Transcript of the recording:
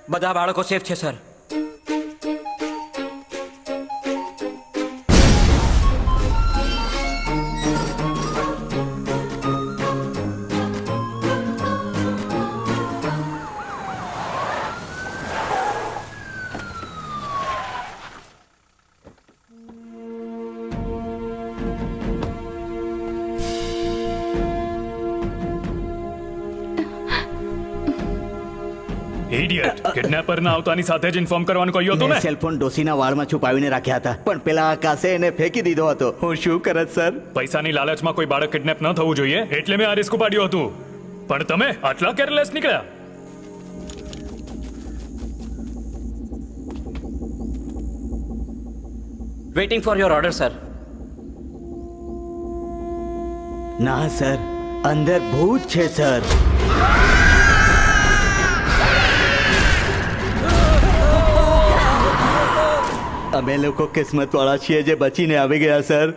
બધા બાળકો સેફ છે સર. ઇડિયટ, કિડનેપરના આવતાની સાથે જ ઇન્ફોર્મ કરવાનું કહ્યું હતું ને. સેલફોન ડોસીના વાળમાં છુપાવીને રાખ્યા હતા, પણ પેલા આકાશે એને ફેંકી દીધો હતો. હું શું કરત સર? પૈસાની લાલચમાં કોઈ બાળક કિડનેપ ન થવું જોઈએ એટલે મેં આ રિસ્ક ઉપાડ્યું હતું. પણ તમે આટલા કેરલેસ નીકળ્યા. Waiting for your order sir. ના સર, અંદર ભૂત છે સર. અમે લોકો કિસ્મત વાળા છીએ જે બચીને આવી ગયા સર.